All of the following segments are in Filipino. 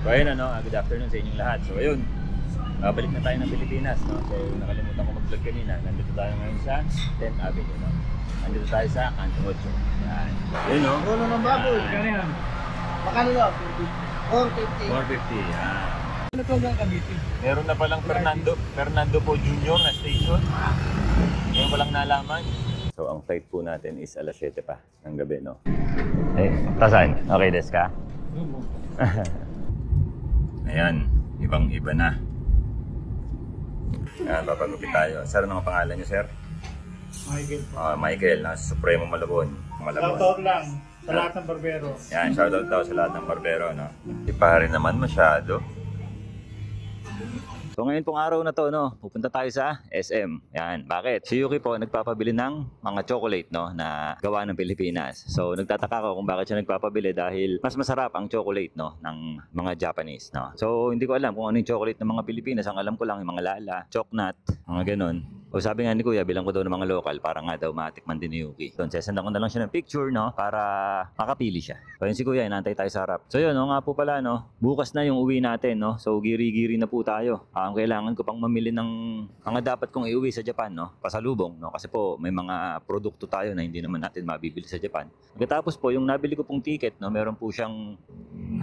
So ayun good afternoon sa inyong lahat. So ayun, balik na tayo ng Pilipinas, no? So nakalimutan ko mag-vlog kanina. Nandito tayo ngayon sa 10th Avenue, no? Nandito tayo sa Canto 8. Yan. Ayun, no? Ulo ng baboy. Ganyan. Makano lang? 450. 450, yan. Ano to lang Cavite? Meron na palang Fernando po Jr. na station. Ngayon ko lang nalaman. So ang flight po natin is alas 7 pa ng gabi, no? Tasan? Okay, desu ka? Ayan, ibang-iba na. Ayan, papagupit tayo. Sir, ano ang pangalan niyo, sir? Michael. Michael, nasa Supremo Malabon. Shoutout lang sa lahat ng barbero. Yan, shoutout daw sa lahat ng barbero, no? Di pa rin naman masyado. So ngayon pong araw na to, no, pupunta tayo sa SM. Yan, bakit? Si Yuki po nagpapabili ng mga chocolate, no, na gawa ng Pilipinas. So nagtataka ko kung bakit siya nagpapabili dahil mas masarap ang chocolate, no, ng mga Japanese, no. So hindi ko alam kung ano yung chocolate ng mga Pilipinas. Ang alam ko lang yung mga Lala, Chocnut, mga ganun. O sabi nga ni Kuya, bilang ko daw ng mga local para nga daw matikman din ni Yuki. So sesend ako na lang siya ng picture, no, para makapili siya. So yun si Kuya, inantay tayo sa harap. So yun, no, nga po pala, no, bukas na yung uwi natin, no. So giri-giri na po tayo. Ang kailangan ko pang mamili ng mga dapat kong iuwi sa Japan, no, pasalubong, no, kasi po may mga produkto tayo na hindi naman natin mabibili sa Japan. Pagkatapos po, yung nabili ko pong ticket, no, meron po siyang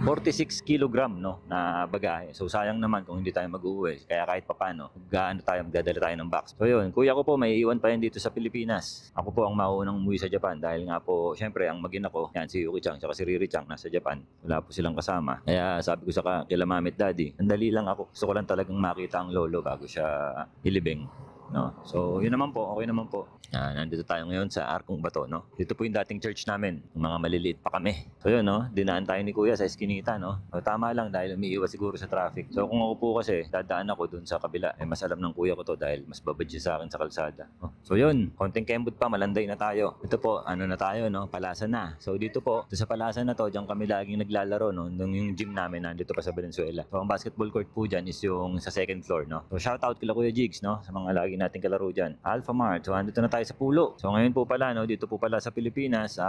46 kilogram, no, na bagahe. So sayang naman kung hindi tayo mag-uwi. Kaya kahit papaano, magdadala tayo ng box. So yun, kuya ko po may iwan pa yan dito sa Pilipinas. Ako po ang maunang umuwi sa Japan dahil nga po, syempre ang mag-ina ko, yan si Yuki-chan, tsaka si Riri-chan nasa Japan. Wala po silang kasama. Kaya sabi ko sa kila Mami at Daddy, sandali lang ako. Gusto ko lang talagang makita ang lolo bago siya ilibing. No? So, yun naman po, okay naman po. Nandito tayo ngayon sa Arkong Bato, no? Dito po yung dating church namin, yung mga maliliit pa kami. So yun, no? Dinaan tayo ni Kuya sa Eskinita, no? So, tama lang dahil umiiwas siguro sa traffic. So kung ako po kasi, dadaan ako dun sa kabila. Mas alam ng Kuya ko to dahil mas babad siya sa akin sa kalsada. No? So yun, konting kembot pa, malanday na tayo. Ito po, ano na tayo, no? Palasa na. So dito po, sa Palasa na to, diyan kami laging naglalaro, no? Nung yung gym namin, nandito pa sa Valenzuela. So ang basketball court po dyan is yung sa second floor, no? So shout out kila Kuya Jigs, no? Sa mga lagi nating kalaro dyan. Alpha Mart. So andito na tayo sa Pulo. So ngayon po pala, no, dito po pala sa Pilipinas,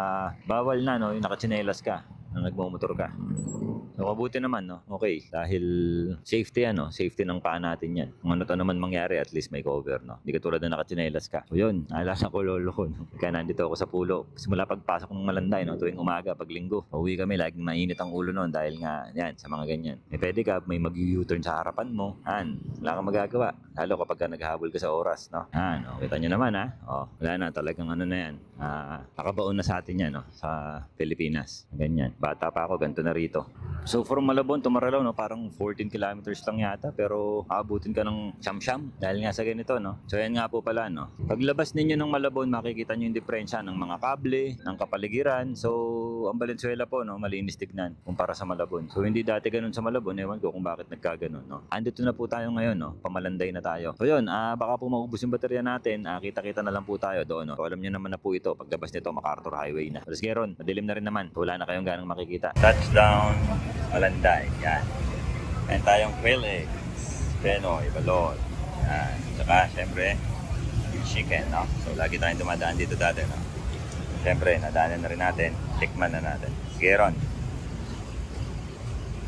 bawal na, no, yung nakatsinelas ka na nagmumotor ka. So mabuti naman, no, okay, dahil safety, ano, safety ng paa natin yan. Kung ano to naman mangyari, at least may cover, no. Hindi katulad na nakatsinelas ka. So yun, naalala ko lolo ko, no. Kaya nandito ako sa Pulo. Simula pagpasok ng Malanday, no, tuwing umaga, pag linggo, uwi kami, laging mainit ang ulo noon dahil nga, yan, sa mga ganyan. May pwede ka, may mag-U-turn sa harapan mo. Wala kang magagawa. Lalo kapag ka naghahabol ka sa oras, no. Kita nyo naman, wala na, talagang ano na yan. Nakabaon na sa atin yan, no, sa Pilipinas. Ganyan. Bata pa ako, ganito na rito. So from Malabon to Marilao, no, parang 14 kilometers lang yata, pero aabutin ka ng siyam-siyam dahil nga sa ganito, no. So yan nga po pala, no. Paglabas ninyo ng Malabon, makikita nyo yung diferensya ng mga kable, ng kapaligiran. So ang Valenzuela po, no, malinis tignan kumpara sa Malabon. So hindi dati ganun sa Malabon, ewan ko kung bakit nagkaganon, no. Andito na po tayo ngayon, no, pamalanday na tayo. So yun, baka po maubos yung baterya natin, kita-kita na lang po tayo doon, no. So alam nyo naman na po ito, paglabas nito, MacArthur Highway na. Tapos Geron, madilim na rin naman, wala na kayong ganang makikita. Touchdown Malanday, yan. Yan tayong quail eggs, Penoy, balot. Yan. Saka, syempre, chicken, no? So, lagi tayong dumadaan dito dati, no? Syempre, nadaanan na rin natin. Tikman na natin. Sige, Ron.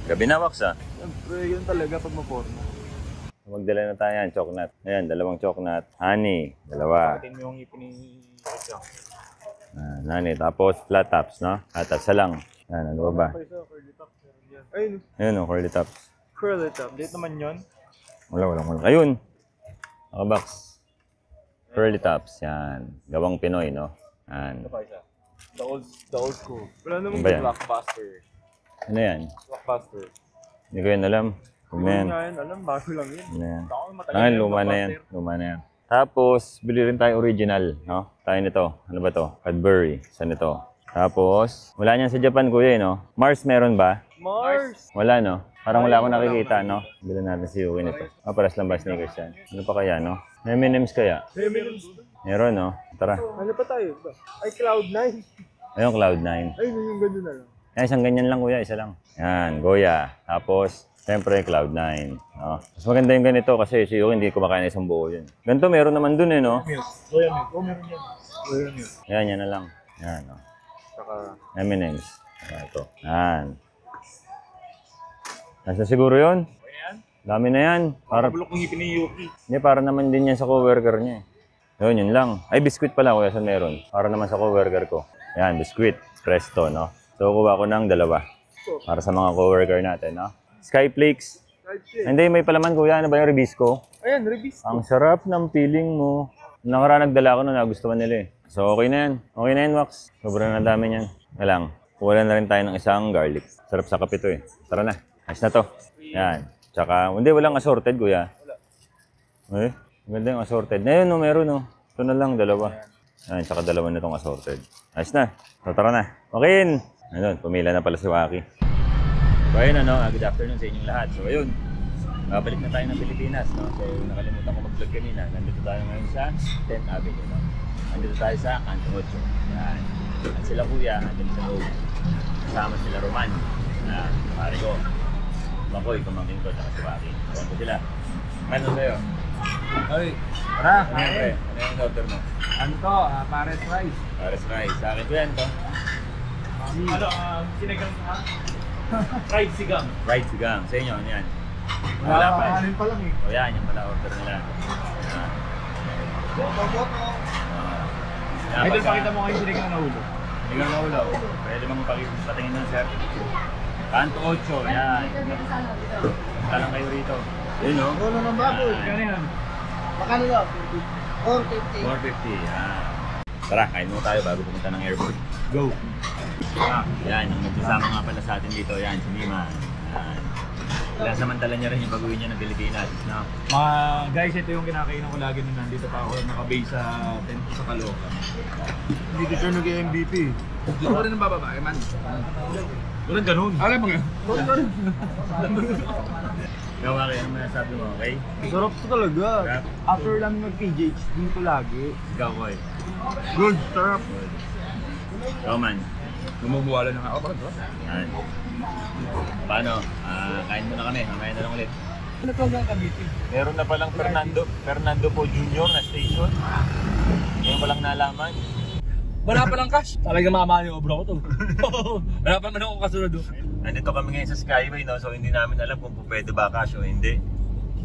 Gabi na, Wax, Siyempre, yun talaga pag maporma. Magdala na tayo yan, choknut. Ayan, dalawang choknut. Honey, dalawa. Atin yung ipin ni Ito. Honey, tapos flat tops, no? Flat tops, lang. Yan, ano ba? Ayun. Ayun, curly tops. Curly top. Date naman yun. Wala. Ayun. Nakabox. Curly tops. Yan. Gawang Pinoy, no? Yan. Ito pa isa. The old school. Wala namang Ano ba yan? blockbuster. Ano yan? Blockbuster. Hindi ko yan alam. Ano yan? Alam, bago lang yun. Ano yan? Ako, matagal Luma na yan. Luma na yan. Tapos, bili rin tayo original, no? Tayo nito. Ano ba to? Cadbury. Saan ito? Tapos, wala niyan sa Japan, kuya, no? Mars meron ba? Mars! Wala, no? Parang wala akong nakikita, no? Bilhin natin si Yuki nito. Paras lang ba sneakers yan? Ano pa kaya, no? M&M's kaya? Meron, no? Tara. Ano pa tayo? Ay, Cloud9. Ayun, Cloud9. Ay, yung ganda na lang. Ay, isang ganyan lang, kuya. Isa lang. Yan, Goya. Tapos, siyempre, Cloud9. No? Mas maganda yung ganito kasi si Yuki hindi kumakain isang buo yun. Ganito, meron naman dun, no? Meron yun. Yan na lang. Yan, no? Saka, M&M's. Ito. Yan. Nasa siguro yun? Dami na yan. Para, Bulok ng ngipin ni Yuki. hindi, para naman din yan sa coworker niya. Yun lang. Ay, biskuit pala kuya, saan meron? Para naman sa coworker ko. Yan, biskuit. Presto, no? So, kuha ko ng 2. Para sa mga coworker natin, no? Skyflakes. Hindi, may palaman kuya. Ano ba yung Ribisco? Ayan, release. Ang sarap ng feeling mo. Nakaraan nagdala ko na nagustuhan nila eh. So, okay na yan. Okay na yan, Wax. Sobrang na dami niyan. Ngalang, kuha na rin tayo ng isang garlic. Sarap sa kape to eh. Tara na. Ayos na to. Yan. Tsaka, hindi, walang assorted, kuya. Eh, maganda yung assorted. Na yun, no, meron, no. Ito na lang, 2. Yan, tsaka 2 na itong assorted. Ayos na. So, tara na. Okay. Ayun, pumila na pala si Waki. So, ayun, ano, good afternoon sa inyong lahat. So, ayun. Balik na tayo ng Pilipinas, no? So, nakalimutan ko mag-vlog kanina. Nandito tayo ngayon sa 10th Avenue, no? Nandito tayo sa Canto 8. Yan. At sila kuya, nandito sa loob. Kasama sila Roman. Na, pare ko. Makoy, kumangkin ko, tsaka si Waki. Ewan ko sila. Ano sa'yo? Ay, tara. Siyempre, ano yung order mo? Ano to? Pares rice. Pares rice. Sa akin ko yan, to. Ano, sinigang ha? Fried sigang. Fried sigang. Sa inyo, ano yan? Wala pa. Kanin pa lang eh. O yan, yung pala order nila. Yan. Boto. Yan, Idol, pagka- pakita mo kayo sinigang na ulo. Sinigang na ulo. Pwede bang patingin ng sir? Canto 8, yan. Punta lang kayo rito. Yun, no? Ulo ng baboy. Kano yan? Makano lang? 450. 450, yan. Tara, kain mo tayo bago pumunta ng airport. Go! Yan, yung nagsasama nga pala sa atin dito, yan, si Nima. Yan. Samantala niya rin yung baguhin niya ng Pilipinas. No? Mga guys, ito yung kinakainan ko lagi nung nandito pa ako nakabase sa tent ko sa Caloocan. Hindi ko siya nag-MVP. Hindi ko rin ang bababae man. Walang ganun. Alam mo nga. Ikaw, Waki, ano masasabi mo, okay? Sarap to talaga. Sarap. After lang mag-PJH, dito lagi. Ikaw, Koy. Good, sarap. Ikaw, man. Gumubuwala na nga ako. Bakit ba? Yan. Paano? Kain mo na kami. Kain na lang ulit. Ano to hanggang Cavite? Meron na palang Fernando po Jr. na station. Ngayon ko lang nalaman. Wala pa lang cash. Talaga mamahal yung obra ko to. Wala pa man ako kasunod. Nandito kami ngayon sa Skyway, no? So hindi namin alam kung pwede ba cash o hindi.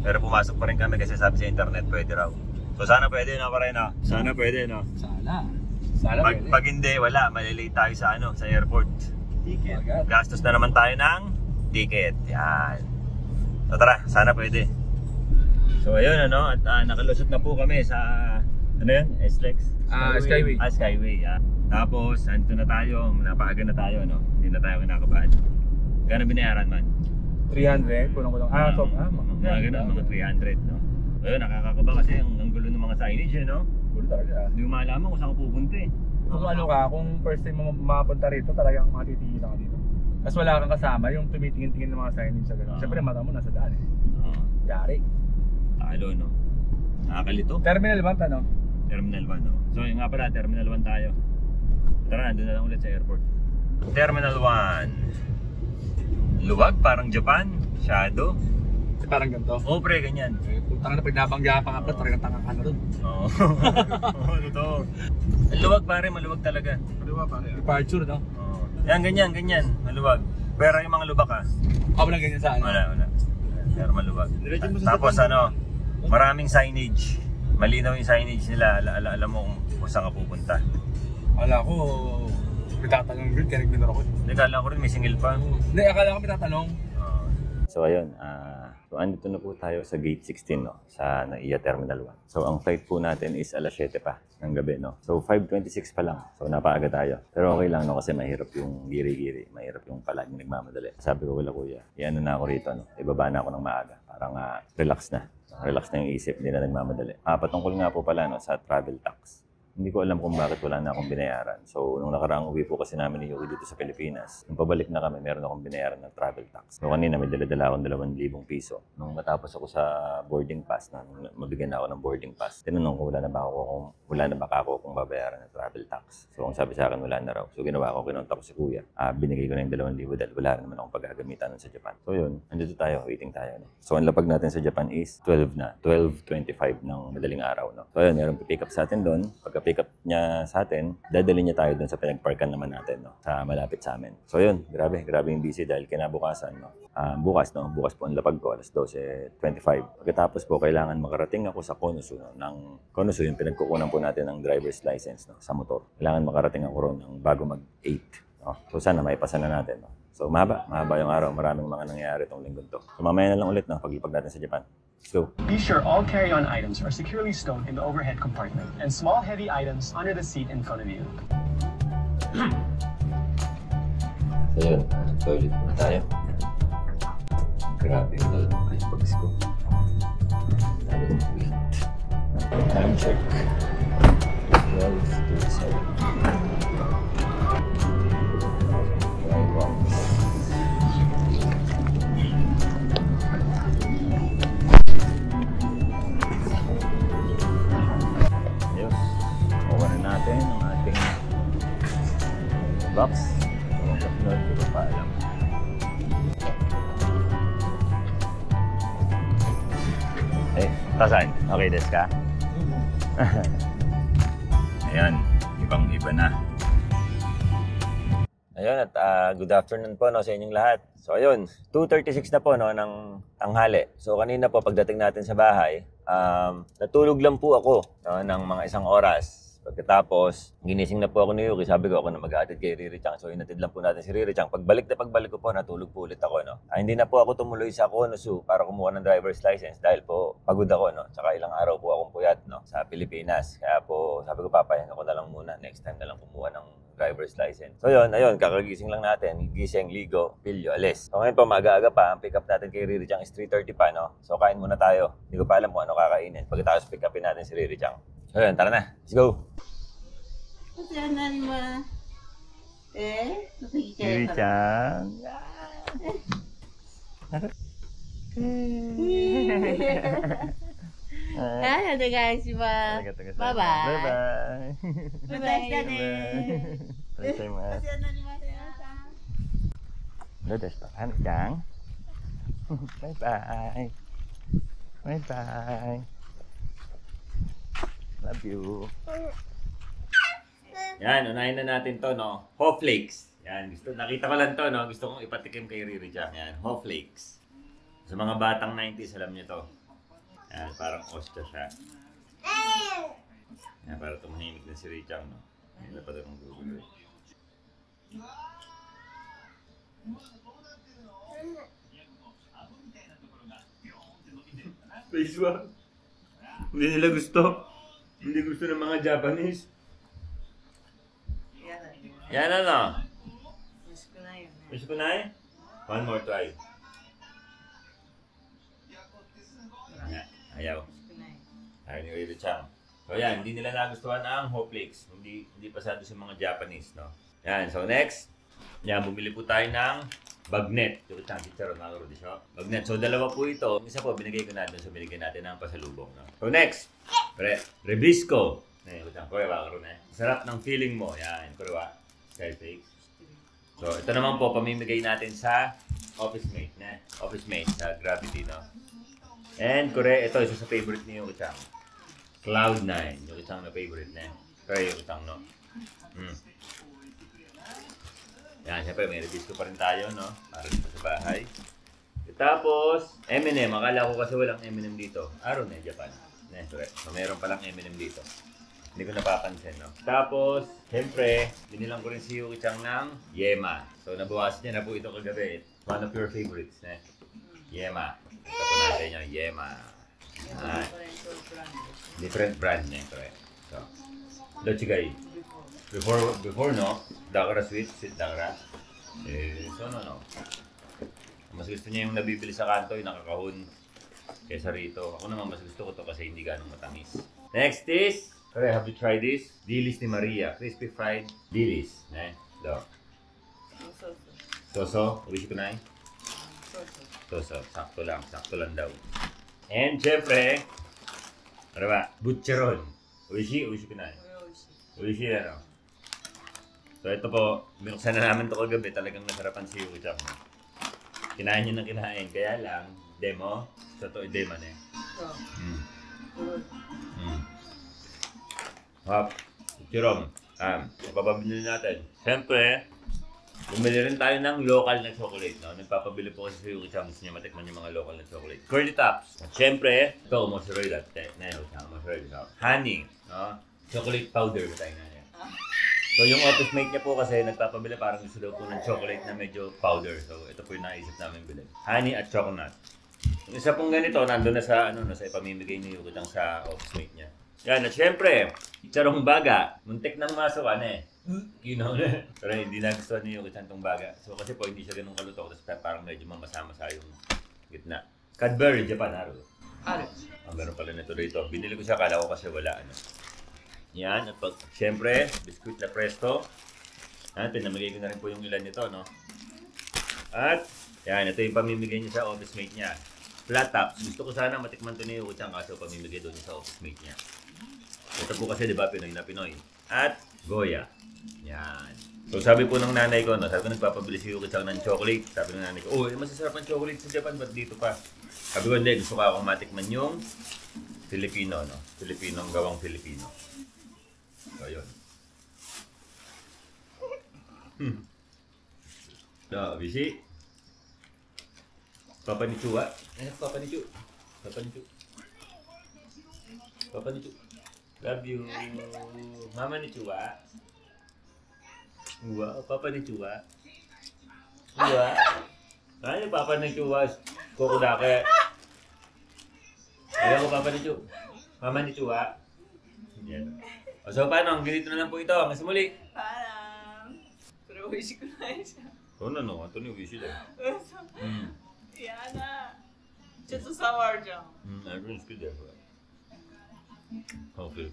Pero pumasok pa rin kami kasi sabi sa internet pwede raw. So sana pwede na pa rin, no? Sana pwede, no? Sana. Sana Pag hindi, wala. Malilate tayo sa sa airport. Ticket. Gastos na naman tayo ng ticket. Yan. So tara, sana pwede. So ayun, ano? At nakalusot na po kami sa, ano yan? SLEX? Skyway. Skyway. Tapos, andito na tayo. Napaaga na tayo, no? Hindi na tayo kinakabahan. Gano'n binayaran man? 300, kulang ko lang. Mga ganun, mga 300, no? Ayun, nakakakaba kasi ang gulo ng mga signage, no? Gulo talaga. Hindi mo malaman kung saan ko pupunta, eh. Kung ano ka, kung first time mo mapunta rito, talagang matitigil ka dito. Tapos wala kang kasama, yung tumitingin-tingin ng mga signage sa gano'n. Siyempre, mata mo nasa daan eh. Yari. Talo, no? Nakakalito. Terminal 1, ano? Terminal 1, no? So, yun nga pala, Terminal 1 tayo. Tara, nandun na lang ulit sa airport. Terminal 1. Luwag, parang Japan. Shadow. Parang ganito. Oh, pre, ganyan. Eh, putang na pag nabangga pa nga pa, talagang tanga ka na rin. Oo. Ano to? Maluwag, pare, maluwag talaga. Diba pare? Departure, no? Oo. Yan, ganyan. Maluwag. Pero yung mga lubak, ha? Ako lang ganyan sa ano? Wala. Pero maluwag. Diretso mo sa Tapos Japan. maraming signage. Malinaw yung signage nila. Alam mo kung saan ka pupunta. Akala ko, may tatanong girl, kaya nagminor ako. Hindi, kala ko rin may singil pa. Hindi, akala ko may tatanong. So ayun, so andito na po tayo sa gate 16, no, sa NAIA Terminal 1. So ang flight po natin is alas 7 pa ng gabi, no. So 5:26 pa lang. So napaaga tayo. Pero okay lang, no, kasi mahirap yung giri-giri, mahirap yung palaging nagmamadali. Sabi ko wala kuya, iano na ako rito, no. Ibaba na ako ng maaga para nga relax na. Relax na yung isip, hindi na nagmamadali. Patungkol nga po pala, no, sa travel tax. Hindi ko alam kung bakit wala na akong binayaran. So, nung nakaraang uwi po kasi namin ni Yuki dito sa Pilipinas, nung pabalik na kami, meron akong binayaran ng travel tax. So, kanina may dala-dala akong 2,000 piso. Nung matapos ako sa boarding pass, mabigyan na ako ng boarding pass, tinanong ko wala na ba ako kung babayaran ng travel tax. So, ang sabi sa akin, wala na raw. So, ginawa ko, kinontak ko si Kuya. Binigay ko na yung 2,000 dahil wala rin naman akong paggagamitan sa Japan. So, yun. Andito tayo, waiting tayo. No? So, ang lapag natin sa Japan is 12 na. 12:25 ng madaling araw. No? So, yun, meron pick up sa atin doon. Pagka pagka-pick up niya sa atin, dadalhin niya tayo dun sa pinag-parkan naman natin, no? Sa malapit sa amin. So yun, grabe yung busy dahil kinabukasan, no? Bukas po ang lapag ko, alas 12:25. Pagkatapos po, kailangan makarating ako sa Konosu, no? Konosu, yung pinagkukunan po natin ng driver's license, no? Sa motor. Kailangan makarating ako ron ng bago mag-8. No? So sana maipasa na natin. No? So mahaba yung araw. Maraming mga nangyayari itong linggo to. So mamaya na lang ulit, no? Paglipag natin sa Japan. Let's go. Be sure all carry-on items are securely stowed in the overhead compartment and small heavy items under the seat in front of you. So yun, toilet na tayo. Grabe yung bags ko. Time check. 12:37. Ayos. Makuha na natin ang ating box. Ang kasunod, hindi ko pa alam. Tasan? Okay, des ka? Ayan, ibang-iba na. Ayun, at good afternoon po, no, sa inyong lahat. So ayun, 2:36 na po, no, ng tanghali. So kanina po pagdating natin sa bahay, natulog lang po ako, no, ng mga 1 oras. Pagkatapos, ginising na po ako ni Yuki. Sabi ko ako na mag-aatid kay Riri Chang. So inatid lang po natin si Riri Chang. Pagbalik ko po, natulog po ulit ako, no. Hindi na po ako tumuloy sa Konosu para kumuha ng driver's license dahil po pagod ako, no. Tsaka ilang araw po akong puyat, no, sa Pilipinas. Kaya po sabi ko, papahinga ko na lang muna. Next time na lang kumuha ng driver's license. So yun, ayun, kakagising lang natin. Gising, ligo, pilyo, alis. So ngayon po, maaga-aga pa. Ang pick up natin kay Riri Chang is 3:30 pa, no. So kain muna tayo. Hindi ko pa alam kung ano kakainin. Pagkatapos pick upin natin si Riri Chang. So yun, tara na. Let's go! Riri Chang. Bye-bye. Bye-bye. Bye-bye. Love you. Yan, unahin na natin to, no? Hoflakes. Yan, nakita ko lang to, no? Gusto kong ipatikim kay Riri Chang. Yan, Hoflakes. Sa mga batang 90s, alam niyo to. Yan, parang osta siya. Yan, para tumahimik na si Riri Chang, no? Yan na pa ito ng gugulo. Face one. Hindi nila gusto. Hindi gusto ng mga Japanese. Yan ano? Wish ko na eh? One more try. Ayaw. Ayaw ni Riri Chang. So yan, hindi nila nagustuhan ang Hoflakes. Hindi pasado sa mga Japanese, no? Yan, so next. Yan, bumili po tayo ng bagnet. Ito ang chicharon na di siya. Bagnet. So dalawa po ito. Isa po, binigay ko na doon. So binigay natin ng pasalubong, no? So next. Rebisco. Ito ang kurewa karoon eh. Sarap ng feeling mo. Yan, kurewa. Skyflakes. So, ito naman po, pamimigay natin sa office mate, ne? Office mate sa Gravity, no? And, ito, isa sa favorite ni Yuki Chang. Cloud9. Yuki Chang na favorite, ne? Kaya Yuki Chang, no? Yan, syempre, may rebisco pa rin tayo, no? Para dito sa bahay. Tapos, M&M. Akala ko kasi walang M&M dito. Araw na, Japan. Ne, correct. So, meron palang M&M dito. Hindi ko napapansin, no? Tapos, siyempre, binilang ko rin si Yuki Chang ng Yema. So, nabawasan niya na po ito kagabi. One of your favorites, ne? Yema. Ito po natin yung Yema. Different brand, ne? Correct. So, Dochigai. Before, no? Dakara sweet Dakara. So, no. Mas gusto niya yung nabibili sa kanto, yung nakakahon. Kesa rito. Ako naman, mas gusto ko to kasi hindi ganong matamis. Next is... Okay, have you tried this? Dilis ni Maria. Crispy fried dilis. Ne? Do. Soso. Wish ko na eh. Soso. Sakto lang daw. And syempre, ano ba? Butcheron. Uishi ko na eh. Uishi ano. So ito po, binuksan na namin ito kagabi. Talagang nasarapan si Yuki Chang. Kinain niya ng kinain. Kaya lang, demo. So ito demo na eh. Hop. Jerome, papabili natin. Siyempre, bumili rin tayo ng local na chocolate. No? Nagpapabili po kasi si Yuki-chan, gusto niya matikman yung mga local na chocolate. Curly Tops. At siyempre, ito, mozzarella. Honey. No? Chocolate powder ba tayo na yan? So yung office mate niya po kasi nagpapabili parang gusto daw po ng chocolate na medyo powder. So ito po yung naisip namin bilhin. Honey at chocolate. Yung isa pong ganito, nandun na sa, sa ipamimigay ni Yuki-chan sa office mate niya. Yan, at syempre, charong baga. Muntik ng masukan eh. Kinaw na. Pero hindi nagustuhan ni Yuki-chan tong baga. So kasi po hindi siya ganun kalutok. Tapos parang medyo mamasa-masa yung gitna. Cadbury, Japan, Haru. Meron pala nito dito. Binili ko siya, kala ko kasi wala. Yan, at syempre, biscuit na presto. Pinamigay ko na rin po yung ilan nito, no? At, yan, ito yung pamimigay niya sa office mate niya. Flat tops. Gusto ko sana matikman to ni Yuki-chan kaso pamimigay doon sa office mate niya. Ito po kasi, di ba, Pinoy na Pinoy. At, Goya. Yan. So, sabi po ng nanay ko, sabi ko nagpapabili si Yuki-chan ng chocolate. Sabi ng nanay ko, masasarap ang chocolate sa Japan, ba't dito pa? Sabi ko, hindi, gusto ko ako matikman yung Filipino, no? Filipinong gawang Filipino. So, yun. So, Bishi. Papa ni Chua. Papa ni Chu. Papa ni Chu. Papa ni Chu. Love you. Mama ni Chua. Wow, Papa ni Chua. Chua. Ano yung Papa ni Chua? Kukulake. Ayaw ko Papa ni Chu. Mama ni Chua. Yan. So, paano? Ganito na lang po ito. Hanggang sa muli. Parang. Pero wish ko na siya. Ito na, no? Ito na yung wish nila. やだ。ちょっと触るじゃん。Everyone's good there for it. Okay.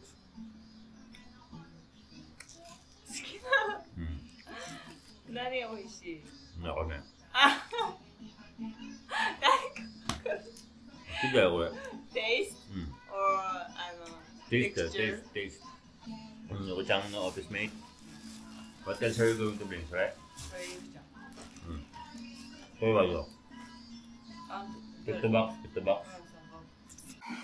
好きな。何美味しい。Ako na. 誰か。 Good there for it. Taste or texture. Taste. Yuki-chan no office mate. What else are you going to bring, right? Or youじゃん。So, wala. あ、 Pick the box.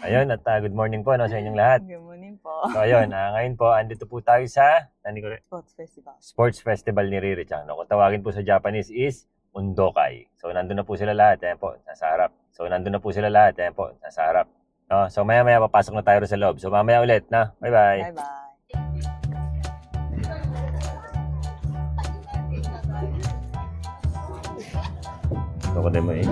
Ayun, at good morning po sa inyong lahat. Good morning po. So ayun, ngayon po, andito po tayo sa Sports Festival. Sports Festival ni Riri-chan. Kung tawagin po sa Japanese is Undokai. So nandun na po sila lahat, ayan po, nasa harap. So maya-maya papasok na tayo sa loob. So mamaya ulit, na. Bye-bye. Bye-bye. Ito ko din mo eh.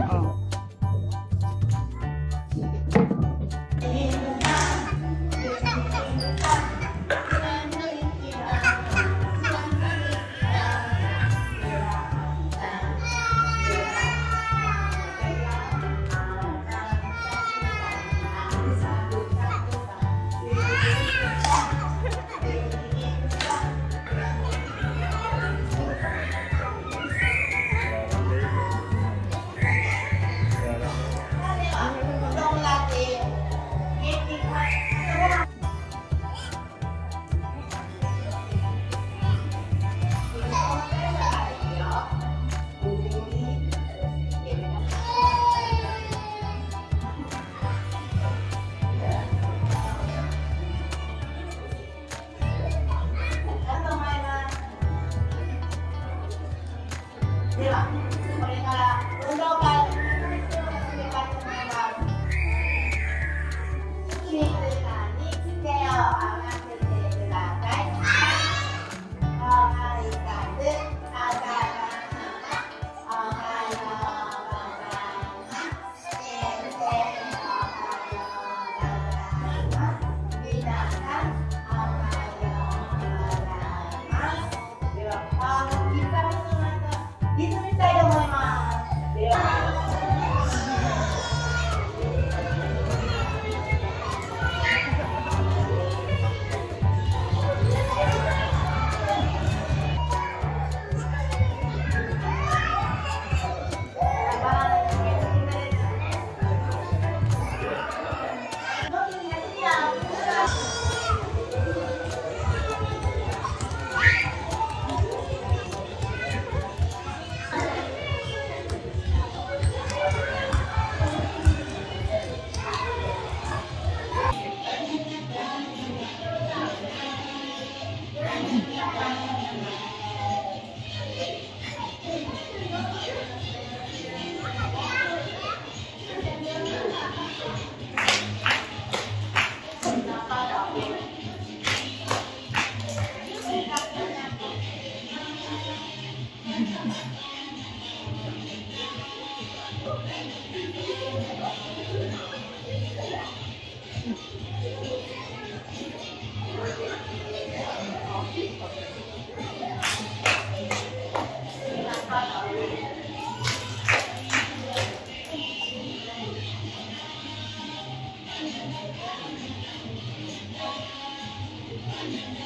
Amen.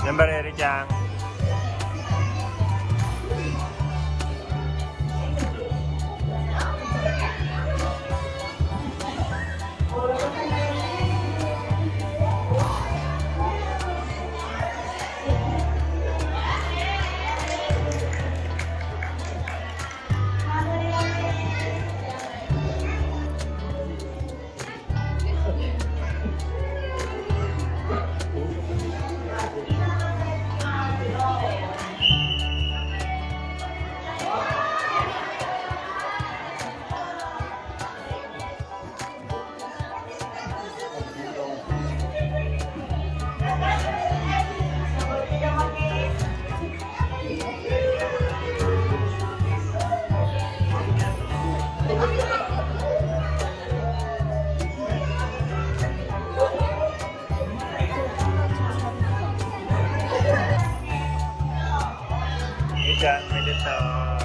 Yan ba, Riri-chan? Riri-chan, may dito.